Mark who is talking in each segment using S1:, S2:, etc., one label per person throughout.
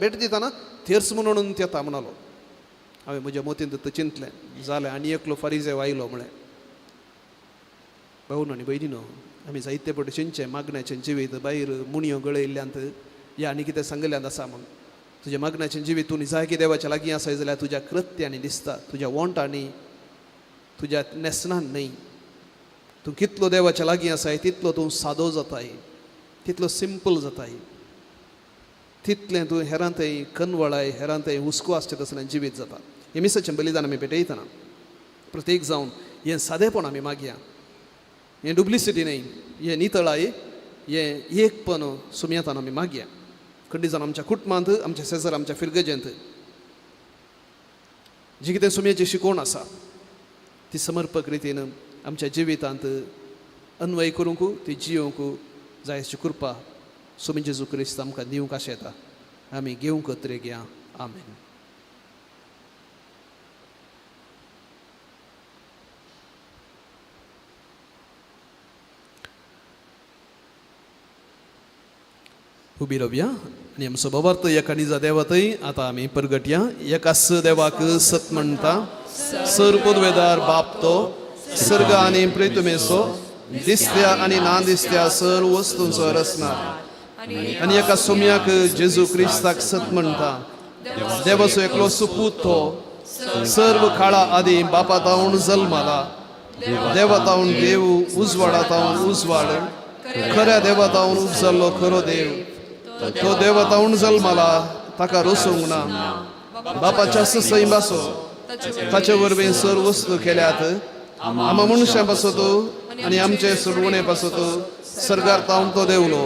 S1: भेट दिताना तेर्स म्हणून येता म्हणालो. हांवें म्हज्या मोतीन तर चिंतलें जालें आनी एकलो फारिजेव आयलो म्हळें. भाऊन आनी भयणीनो, आमी जायते फावटी चिंतचें मागण्याचें जिवीत भायर मुणयो गळयल्ल्यांत या आनी कितें सांगल्यांत आसा म्हूण. तुज्या मागण्याचें जिवीत तूं जाय देवाच्या लागीं आसाय जाल्यार तुज्या कृत्यांनी दिसता, तुज्या वोंटांनी, तुज्या नेसनान न्हय. तूं कितलो देवाच्या लागीं आसाय तितलो तूं सादो जाताय, तितलो सिंपल जाताय, तितलें तूं हेरांतय कनवळाय हेरांतय हुस्को आसचें तसलें जिवीत जाता. हें मिसाचें बलिदान आमी पेटयतना प्रत्येक जावन हें सादेपण आमी मागया. हें डुप्लिसिटी न्हय, हें नितळाय, हें एकपण सुमयेंतान आमी मागया. खंडी जावन आमच्या कुटुंबांत, आमच्या शेजार, आमच्या फिरगजेंत जी कितें सुमयेची शिकवण आसा ती समर्पक रितीन आमच्या जिवितांत अन्वय करूंक, ती जियोंक जाय अशी कृपा सुमी जेजू क्रिस्त आमकां दिवंक आशेता. आमी घेवंक घेया. आमेन. उबी रावया आनी आमचो भवार्थ एका निजा देवातय आतां आमी परगटया. एकाच देवाक सत म्हणटा, सर पदवेदार बाप तो, सर्ग आनी पृथ्वीचो दिसत्या आनी ना दिसत्या सर्व वस्तूंचो रचणार. आनी एका सोम्याक जेजू क्रिस्ताक सत म्हणटा, देवाचो एकलो सुपूत तो सर्व काळा आदी बापा तावन जल्माला. देवा तावन देव, उजवाडा तावन उजवाड, खऱ्या देवा तावन उपजल्लो खरो देव. तो देवा तावन जल्माला, ताका रोसूंक ना. बापाच्या ससय बासो ताचे वरवीं सर्व वस्तू केल्यात. आमा मनशां पासत आनी आमचे सोडवणे पासत सर्गार तावन तो देवलो.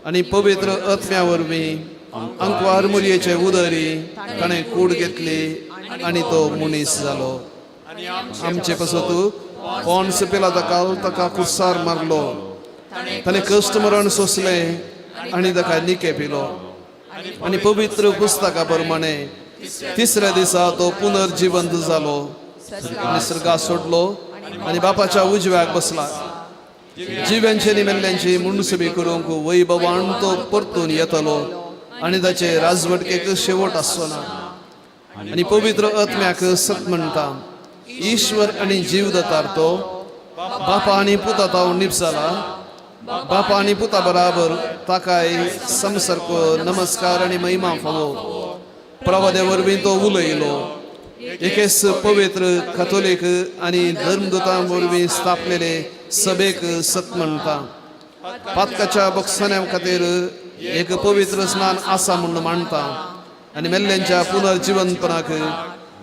S1: आनी पवित्र आत्म्या वरवीं अंकवार मुरयेचे उदरी ताणें कूड घेतली आनी तो मनीस जालो. आमचे पासत पोन्स पिलाताका ताका कुसार मारलो. ताणें कश्ट मरण सोंसलें आनी ताका निके पिलो. आनी पवित्र पुस्तका प्रमाणे तिसऱ्या दिसा तो पुनर्जिवंत जालो, निसर्गाक सोडलो आनी बापाच्या उजव्याक बसला. जिव्यांचे आनी मेल्ल्यांची मुनसुबी करूंक वैभवान तो परतून येतलो आनी ताचे राजवटकेक शेवट आसचो ना. आनी पवित्र आत्म्याक सत म्हणटा, ईश्वर आनी जीव दातार तो बापा आनी पुता तावन निप जाला. बापा आनी पुता बराबर ताकाय समसरको नमस्कार आनी महिमा फावो. प्रवादे वरवीं तो उलयलो. एकेच पवित्र कॅथोलीक आनी धर्मदुतां वरवीं स्थापलेले सभेक सत म्हणटा. पातकाच्या बक्षाण्या खातीर एक पवित्र स्नान आसा म्हूण मानता. आनी मेल्ल्यांच्या पुनर्जिवंतपणाक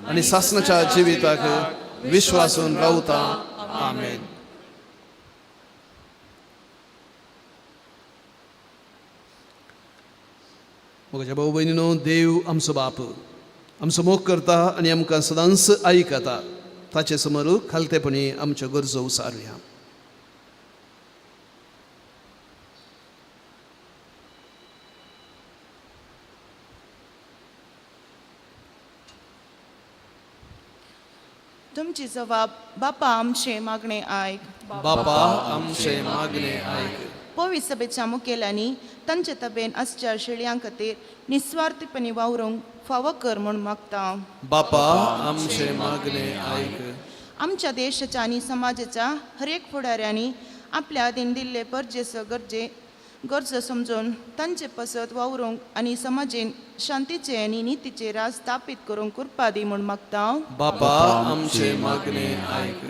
S1: आनी सासणाच्या जिविताक विश्वासून रावता. आमेन. म्हज्या भाऊ भयणीनो, देव आमचो बाप आमचो मोग करता आनी आमकां सदांच आयकता. ताचे समोर खालतेपणी आमच्यो गरजो उसारुया.
S2: तुमची जबाब, बापा आमचे मागणे आयक.
S1: बापा आमचे मागणे आयक.
S2: पवित्र सभेच्या मुखेल्यांनी तांचे तबेन आसच्या शेळयां खातीर निस्वार्थीपणी वावरूंक फावो कर म्हूण मागता.
S1: बापा आमचे मागणे आयक.
S2: आमच्या देशाच्या आनी समाजाच्या हर एक फुडाऱ्यांनी आपल्या आदीन दिल्ले परजेचो गरजो समजून तांचे पसत वावरूंक आनी समाजीन शांतीचे आनी नितीचे राज स्थापीत करूंक कृपा दी म्हूण मागता.
S1: बापा आमचे मागणे आयक.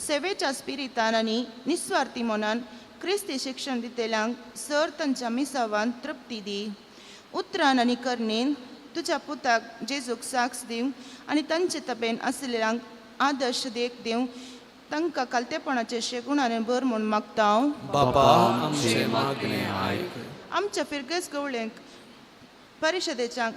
S2: सेवेच्या स्पिरितान आनी निस्वार्थी मनान क्रिस्ती शिक्षण दितेल्यांक सर तांच्या मिसावान तृप्ती दी. उतरान आनी करणेन तुज्या पुताक जेजूक साक्ष दिवंक आनी तांचे तबेन आसलेल्यांक आदर्श देख दिवंक तांकां कालतेपणाचे शेगुणाने बर म्हूण मागता.
S1: बापा आमचे मागणे आयक.
S2: आमच्या फिरगेज गवळ्यांक परिशदेच्या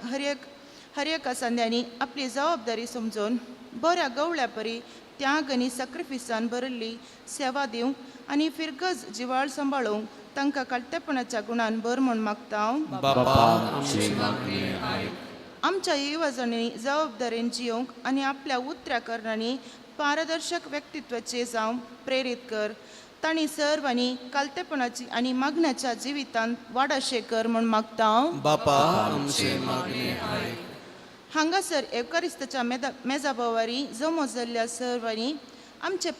S2: हर एका संध्यांनी आपली जबाबदारी समजून बऱ्या गवळ्या परी त्याग आनी सॅक्रिफिसान भरिल्ली सेवा दिवंक आनी फिरगज जिवाळ सांबाळूंक तांकां कालतेपणाच्या गुणान बर म्हूण मागता.
S1: बापा आमचे मागणे आयक.
S2: आमच्या येवजणी जबाबदारेन जियोंक आनी आपल्या उतऱ्या कारणांनी पारदर्शक व्यक्तित्वाचे जावं प्रेरीत कर. तांणी सर्वांनी कालतेपणाची आनी मागण्याच्या जिवितांत वाड अशें कर म्हूण मागता हांव.
S1: बापा आमचे मागणे
S2: हांगासर एवकारिस्ताच्या मेजा बोवारी जमो जाल्ल्या सर्वांनी आमचे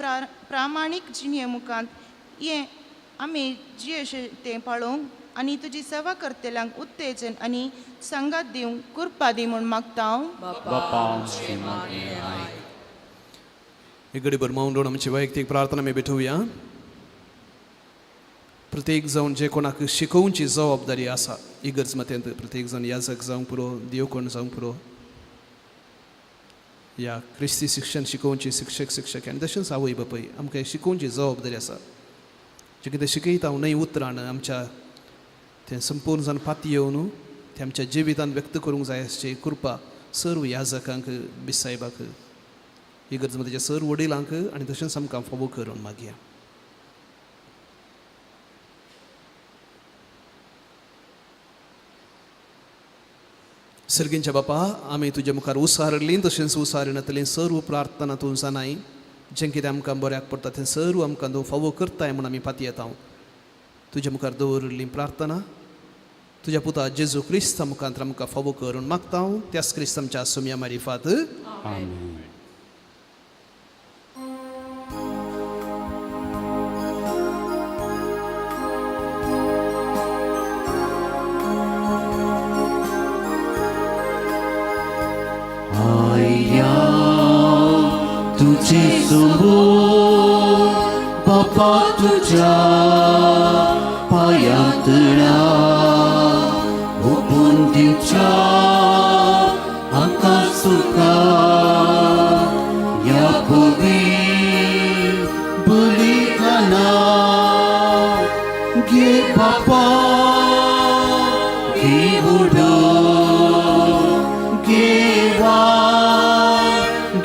S2: प्रामाणीक जिणे मुखांत हें आमी जियेशे तें पाळोवंक आनी तुजी सेवा करतल्यांक उत्तेजन आनी संगात दिवंक कृपा दी म्हूण मागता हांव.
S3: बापा आमचे मागणे आयक.
S1: एक घडीभर मौन रावन आमची वैयक्तीक प्रार्थना आमी भेटुया. प्रत्येक जावन जे कोणाक शिकोवची जबाबदारी आसा इगर्ज मतेंत प्रत्येक जावन याजक जावंक पुरो दिवकोण जावंक पुरो या क्रिस्ती शिक्षण शिकोवची शिक्षक आनी तशेंच आवय बापूय आमकां शिकोवची जबाबदारी आसा. जे कितें शिकयता हांव नई उतरां आमच्या तें संपूर्ण जावन पाती येवन ते आमच्या जिवितांत व्यक्त करूंक जाय अशी कृपा सर्व याजकांक बिसायबाक इगर्ज मतेच्या सर्व वडिलांक आनी तशेंच आमकां फावो करून मागया. सर्गींच्या बापा आमी तुज्या मुखार उसारली तशेंच उसारिनातली सर्व प्रार्थना तूं जाणाय जें कितें आमकां बऱ्याक पडटा तें सर्व आमकां तूं फावो करताय म्हूण आमी पातयेत हांव. तुज्या मुखार दवरली प्रार्थना तुज्या पुता जेजू क्रिस्ता मुखांत आमकां फावो करून मागता हांव. त्याच क्रिस्तांच्या सुम्या मारिफात
S3: आमेन. तुझे समोर बापा तुझ्या पायांतळा ओपून दिवच्या आमकां सुका या पवीर बलिदाना घे बापा घे उडो घे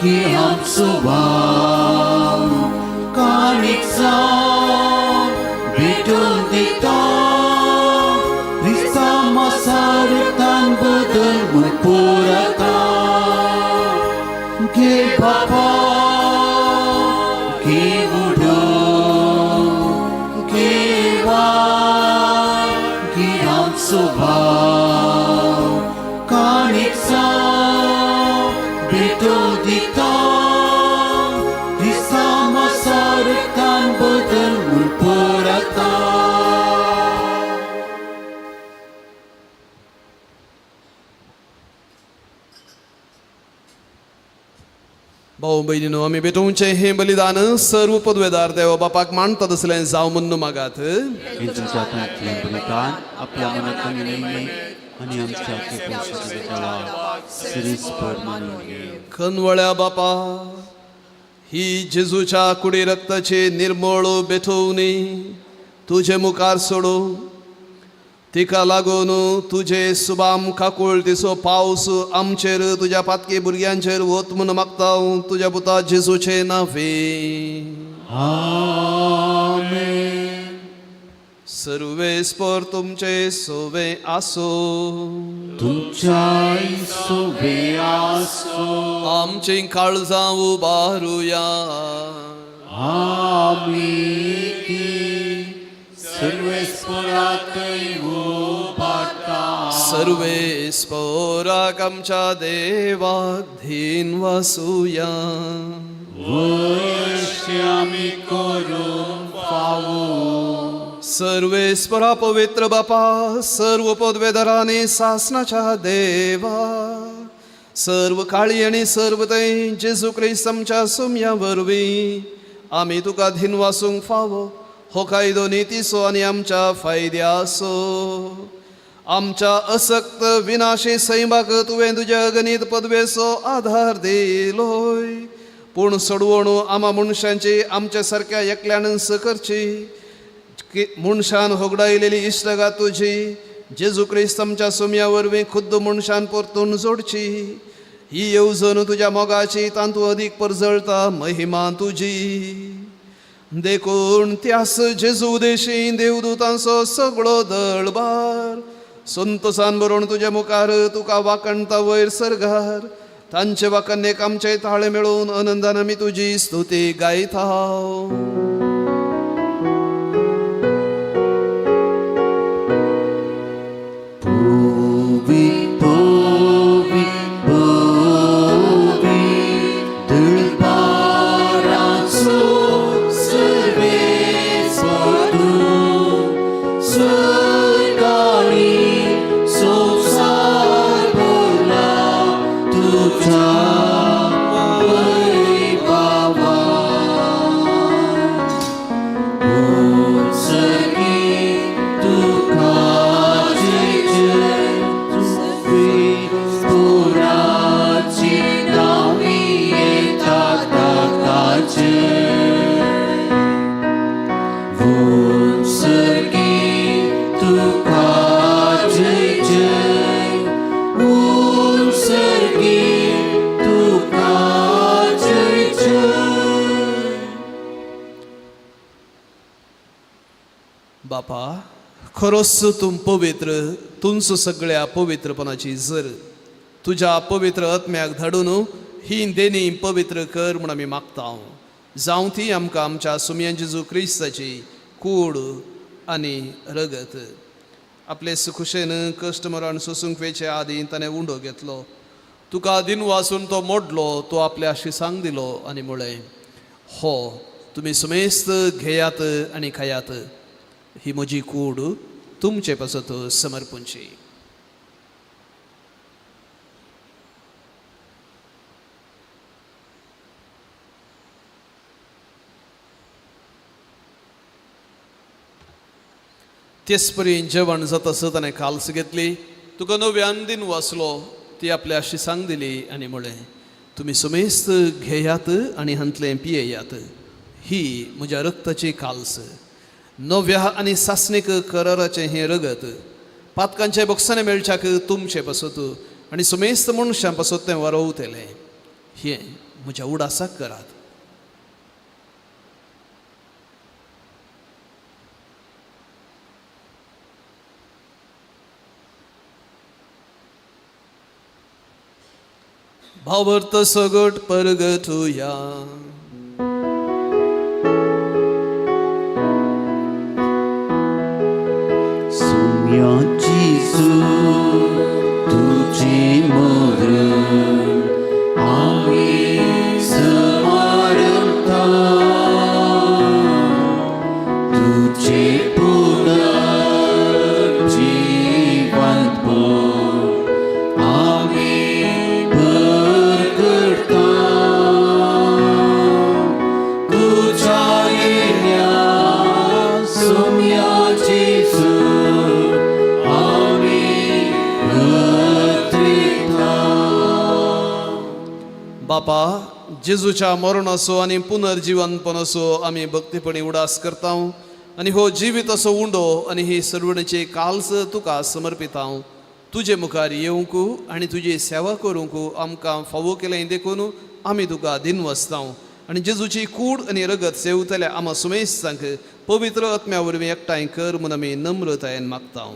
S3: घे आमचो भाव काणीक जावन भेटून दिता क्रिस्ता मसारतान बदल म्हूण पुरता घे बापा घे उडो घे घे आमचो भाव काणीक जावन भेटून दिता क्रिस्ता मसारतान बदल म्हूण पुरता.
S1: भाऊ बहिणीनो आमी भेटोवचें हें बलिदान सर्व पदवेदार देव बापाक मानता तसलें जावं म्हूण मागात.
S3: तुमच्या तंतलें बलिदान आपल्या मनांतल्यान नेमी आनी आमच्या देवाक सिरीसभर मानून घे.
S1: खनवळ्या बापा ही जेजूच्या कुडी रक्ताचे निर्मळ बेठवणी तुझे मुखार सोडो तिका लागून तुझे सुबाम काकूळ तिचो पावस आमचेर तुज्या पातकी भुरग्यांचेर वत म्हूण मागता तुज्या पुता जेजूचे नांवे.
S3: आमेन.
S1: सर्वेस्पर तुमचे सोवे आसो
S3: तुमच्या सोबे आसो
S1: आमची काळजां उबारुया
S3: आमी सर्वेस्पराकय उबारता.
S1: सर्वेस्पराक आमच्या देवाक धीन वासुया
S3: वर्षे आमी करून फावो.
S1: सर्वेस्परा पवित्र बापा सर्व पदवेदारांनी सासनाच्या देवा सर्व काळी आनी सर्व थंय जेजू क्रिस्त आमच्या सुम्या वरवीं आमी तुका धीन वासूंक फावो हो कायदो नितीसो आनी आमच्या फायद्यासो. आमच्या असक्त विनाशी सैमाक तुवें तुज्या गणित पदवेचो आधार दिलोय पूण सोडवण आमा मनशांची आमच्या सारक्या एकल्यान करची मनशान होगडायलेली इश्टगा तुजी जेजू क्रिस्त आमच्या सुम्या वरवीं खुद्द मनशान परतून जोडची. ही येवजण तुज्या मोगाची तांतू अदीक परजळता महिमा तुजी. देखून त्यास जेजू देशी देवदूतांचो सगळो दळबार संतोषान बरोवन तुज्या मुखार तुका वाकणता वयर सरगार तांचे वाकणेक आमचे ताळे मेळून आनंदान आमी तुजी स्तुती गायता.
S3: तुझा वैभवा सगळी तुकाची जय पुराची नावी येतात ताकाचे सगळी तुकाची जय सगळी तुकाची जय.
S1: बापा खरोच तुम पवित्र तुंच सगळ्या पवित्रपणाची जर तुझ्या पवित्र आत्म्याक धाडून ही देणी पवित्र कर म्हूण आमी मागता जावं ती आमकां आमच्या सुमयान जेजू क्रिस्ताची कूड आनी रगत. आपले सुखुशेन कश्ट मरण सोसूंक वेचे आदीं ताणें उंडो घेतलो तुका दिन वाचून तो मोडलो तो आपल्या शिसांक दिलो आनी म्हळें हो तुमी सुमेस्त घेयात आनी खायात ही म्हजी कूड तुमचे पासत समर्पूंची. तेच परी जेवण जातास ताणें काल्स घेतली तुका नव्यान दिन वाचलो ती आपल्या शिसांक दिली आनी म्हळें तुमी सुमेस्त घेयात आनी हांतलें पियेयात ही म्हज्या रक्ताची काल्स नव्या आनी सासणीक कराराचें हें रगत पातकांचे बोक्साने मेळच्याक तुमचे पासत आनी सुमेस्त मनशां पासत तें वारोवतलें हें म्हज्या उडासाक करात. भावर्त सगट परगटुया
S3: सुमयाची सूर तुझे मरण आम्ही समर्था तुझे पुनर्जीवनपण आम्ही करता तुझ्या येण्या सुमयाची सूर आम्ही घातरिता.
S1: बापा जेजूच्या मरणाचो आनी पुनर्जीवनपणाचो आमी भक्तीपणी उडास करता आनी हो जिवीत असो उंडो आनी ही सर्वणेची काल्स तुका समर्पिता. तुजे मुखार येवंक आनी तुजी सेवा करूंक आमकां फावो केलें देखून आमी तुका दिन वसता आनी जेजूची कूड आनी रगत सेवतल्या आमा सुमेस्तांक पवित्र आत्म्या वरवीं एकठांय कर म्हूण आमी नम्रतायेन मागता.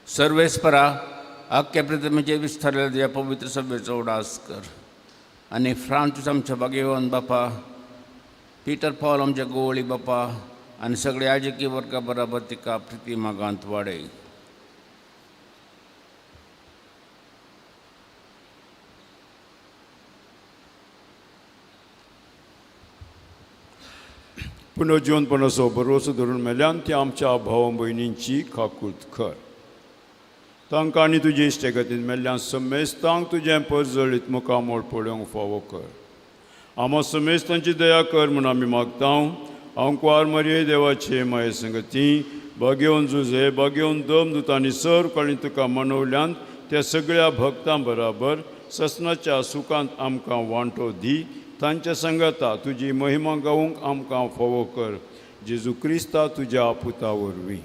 S4: सर्वेस्परा आख्या प्रतिमेचे विस्तारलेल्या तुझ्या पवित्र सभेचो उडास कर आनी फ्रांसीस आमच्या भाग्यवान बापा पिटर पॉल आमच्या गोवळी बापा आनी सगळे याजकी वर्गा बराबर तिका प्रिती मागांत वाडय.
S5: पुनर्जीवनपणाचो भरवसो धरून मेल्यान ती आमच्या भावा भयणींची काकूट कर तांकां आनी तुजे इश्टेगतीन मेल्ल्यान समेस्तांक तुजें परजळीत मुखामोळ पळोवंक फावो कर. आमो समेस्तांची दया कर म्हूण आमी मागता. अंकुआर मरिये देवाचे माये संगती भाग्यवन जुजे भाग्यवन दमदूतांनी सर कळी तुका मनवल्यान त्या सगळ्या भक्तां बराबर ससनाच्या सुखांत आमकां वांटो दी. तांच्या संगता तुजी महिमा गावूंक आमकां फावो कर. जेजू क्रिस्ता तुज्या पुता वरवीं.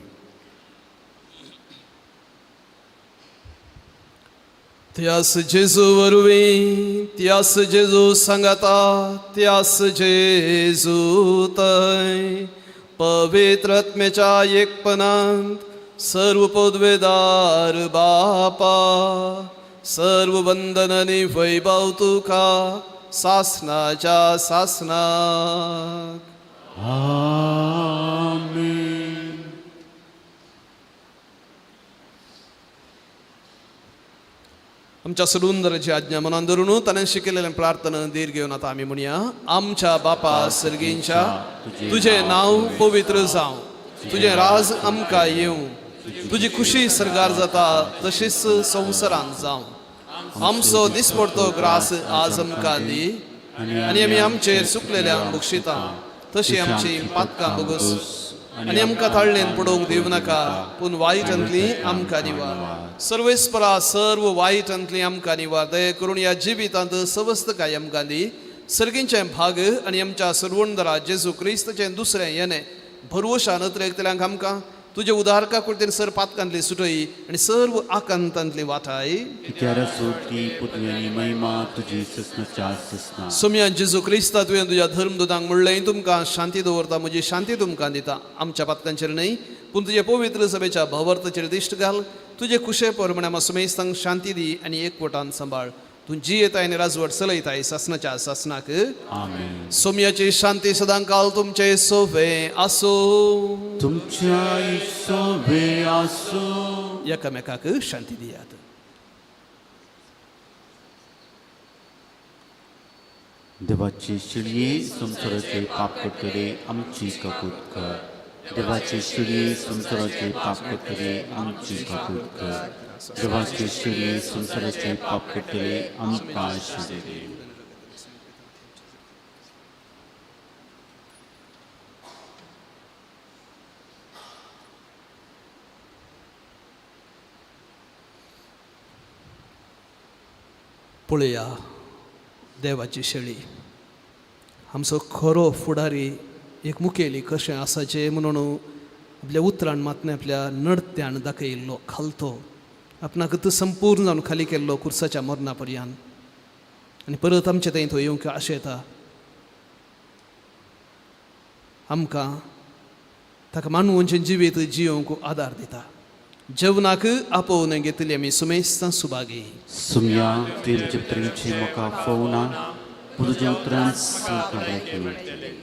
S1: त्यास जेजू वरवीं त्यास जेजू सांगाता त्यास जेजू तय पवित्र आत्म्याच्या एकपणांत सर्व पदवेदार बापा सर्व वंदन आनी वैभव तुका सासनाच्या सासनाक.
S3: आमेन.
S1: आमच्या सुंदरची आज्ञा मनान धरून ताणें शिकयलेलें प्रार्थना धीर घेवन आतां आमी म्हणया. आमच्या बापा सर्गींच्या तुजें नांव पवित्र जावं, तुजें राज आमकां येवं, तुजी खुशी सरगार जाता तशीच संवसारांत जावं. आमचो दिसपडतो ग्रास आज आमकां दी, आनी आमी आमचेर चुकलेल्यांक बक्षिता तशी आमची पातकां बोगूस, आनी आमकां ताळणेन पडोवंक दिवं नाका, पूण वायटांतली आमकां निवार. सर्वेस्परा सर्व वायटांतली आमकां निवार. दया करून ह्या जिवितांत सवस्थकाय आमकां दी. सर्गींचें भाग आनी आमच्या सर्वोंदरा जेजू क्रिस्ताचें दुसरें येणें भरवशान नदरेतल्यांक आमकां तुजे उदारका कुर्तेन सर पातकांतली सुटय आनी सर्व आकांतांतली वाटाय. सोम्यान जेजू क्रिस्ता तुवें तुज्या धर्मदूतांक म्हणलें तुमकां शांती दवरता, म्हजी शांती तुमकां दिता. आमच्या पातकांचेर न्हय पूण तुजे पवित्र सभेच्या भवर्ताचेर दिश्ट घाल. तुजे कुशे प्रमाणे आमकां समेस्तांक शांती दी आनी एकवटान सांबाळ. तूं जी येताय आनी राजवट चलयताय सासनाच्या सासनाक. सोम्याची शांती सदां काल तुमचे सोबे आसो. एकामेकाक शांती दियात.
S6: देवाची शिळये संसाराचे पाप करतले आमची कपूत कर. देवाची शिळये संसाराचे पाप करतले आमची कपूत कर. देवाची शिळये संसाराचे पाप करतले आमकां आशीष दे.
S1: पळया देवाची शेळी. आमचो खरो फुडारी एक मुखेली कशें आसाचें म्हणून आपल्या उतरान मातने आपल्या नडत्यान दाखयल्लो खालतो. आपणाक तो संपूर्ण जावन खाली केल्लो कुर्साच्या मरणा पर्यंत, आनी परत आमचे थंय थंय येवंक आशेता. आमकां ताका मानवचें जिवीत जियोवंक आदार दिता. जेवणाक आपोवन घेतली आमी सुमेस्तां सुभागी.
S6: सुम्या तुमचे प्रेमची म्हाका फोवना, पूण तुज्या उतरान मेळटलें.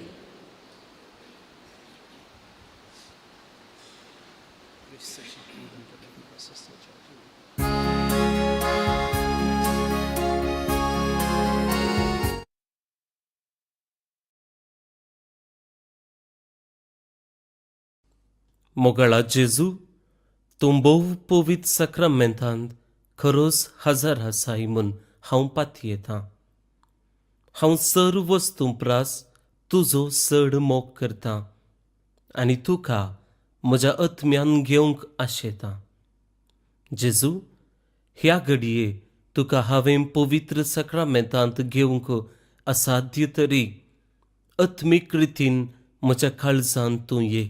S7: मोगळा जेजू, तूं भोव पवित्र सक्रामेंतांत खरोच हजर आसाय म्हूण हांव पातयेतां. हांव सर्व वस्तू प्रास तुजो चड मोग करतां आनी तुका म्हज्या आत्म्यान घेवंक आशेतां. जेजू, ह्या घडये तुका हांवें पवित्र सक्रामेंतांत घेवंक असाध्य तरी आत्मीक रितीन म्हज्या काळजांत तूं ये.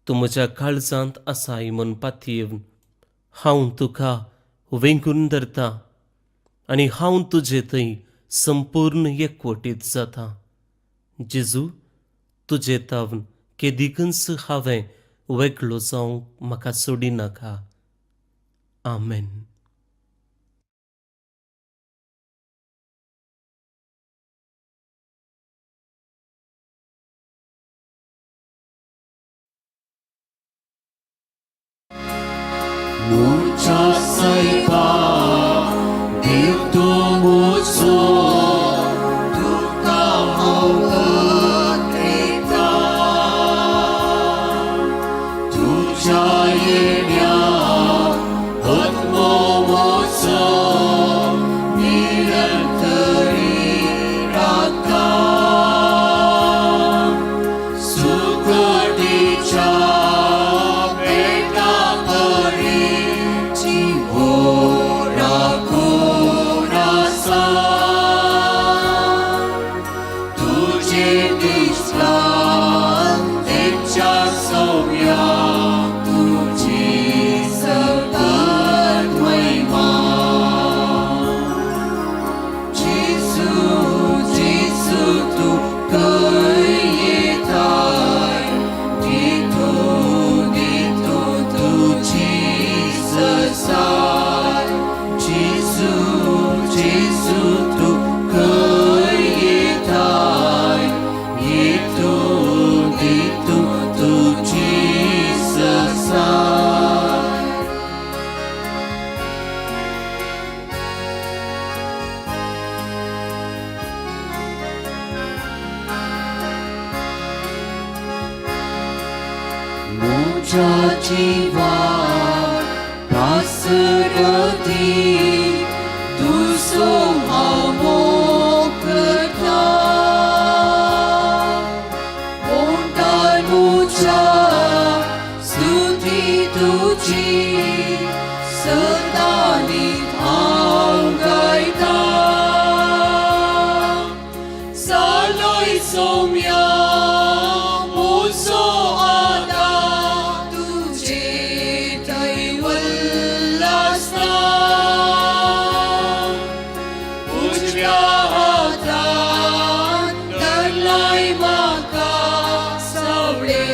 S7: तूं म्हज्या काळजांत आसाय म्हूण पातयेवन हांव तुका वेंगून धरतां आनी हांव तुजे थंय संपूर्ण एकवटीत जाता. जेजू, तुजे तावन केदीकच हांवें वेगळो जावंक म्हाका सोडिनाका. आमेन.
S3: Mucha saiba, Deus moço, tu calma tu jainya, atmo moço, nirantari rata, sukadicha. Ora तुमच्या जिवाक पासरती तुजो हांव मोग करता ओंडाणूच्या स्तुती तुजी सदांनी हांव गायता सालोय सोम्या मोसो आदार तुजे दैवल्लासता उजव्या हातान धरलाय म्हाका सवळे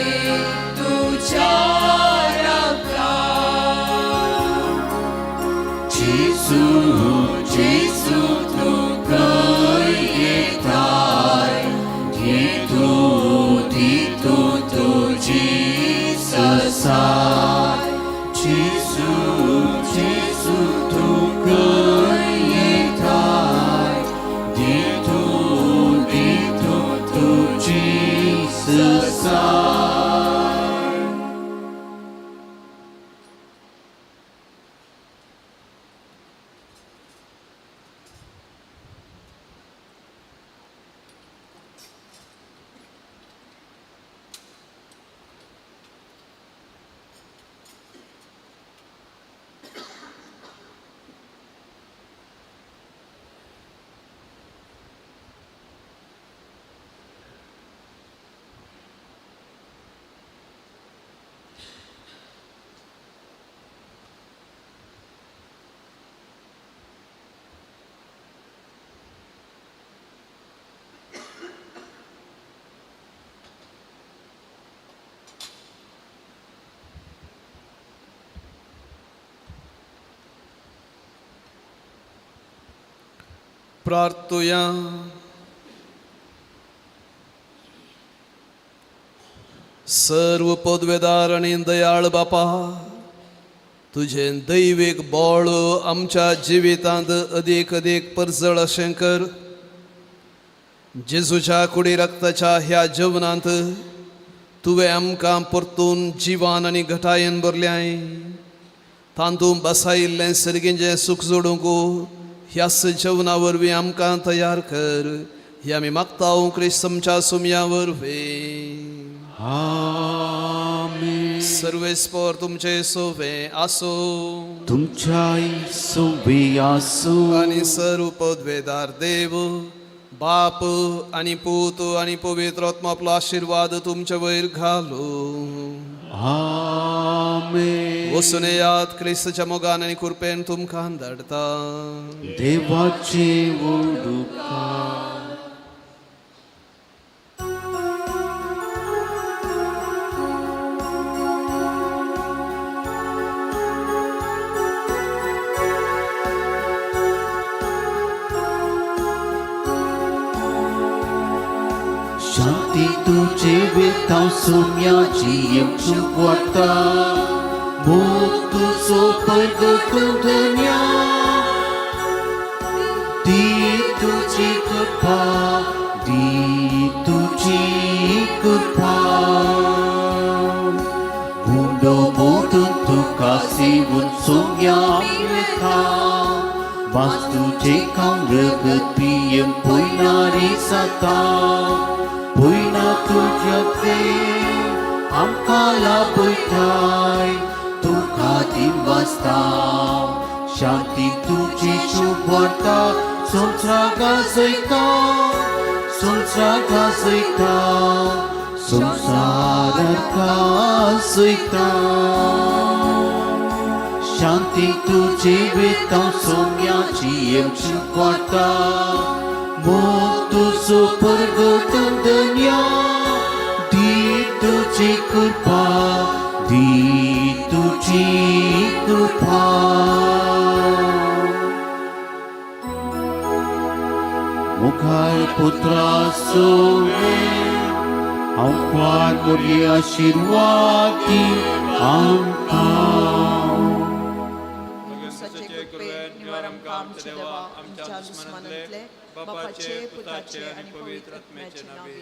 S3: तुज्या जेजू जेजू तू खंय येताय दितू तुजी ससाय जेजू जेजू तू खंय येताय दितू तुजी ससाय
S1: प्रार्थुया सर्व पदवेदार आणि दयाळ बापा तुझे दैविक बोळ आमच्या जिवितांत अदीक अदीक परजळ अशें कर जेजूच्या कुडी रक्ताच्या ह्या जेवणांत तुवें आमकां परतून जिवान आनी घटायेन भरल्याय तांतूं बसायिल्लें सर्गीचें सुख जोडूंक ह्याच जेवणा वरवीं आमकां तयार कर हे आमी मागता क्रिस्त आमच्या सुमया वरवीं
S6: आमेन.
S1: सर्वेस्पर तुमचे सोवे आसो
S6: तुमच्याय सोबे आसो
S1: आनी सर्व पदवेदार देव बाप आनी पूत आनी पवित्र आत्मा आपलो आशिर्वाद तुमचे वयर घालो
S6: आमेन.
S1: वचून येयात क्रिस्ताच्या मोगान आनी कृपेन तुमकां धाडटा
S6: देवाचे वडुकार शांती तुझे वेतां सोम्याची येवची वार्ता मोग तुजो परगटून धन्या दी तुजी कृपा दी तुजी कृपा गुंडो मोडून तुका सेवून सोम्या वेता वास तुजे काम रगत पियें पयनारी जाता Puyna tuja देव आमकां लाभयताय तुका दिवस्ता शांती तुजी शुभ वार्ता संवसार गाजयता संवसार गाजयता संवसाराक गाजयता शांती तुजी वेतां सोम्याची येवची वार्ता मोग तुजो परगटून धन्या दी तुजी कृपा दी तुजी कृपा मुखार पुत्रा सोवे हांव पार बरी आशिर्वाद दी आमकां
S8: सचे कृपेन निवार आमकां आमचे देवा आमच्या दुस्मानांतले बापाचे पुताचे आनी पवित्र आत्म्याचे नावे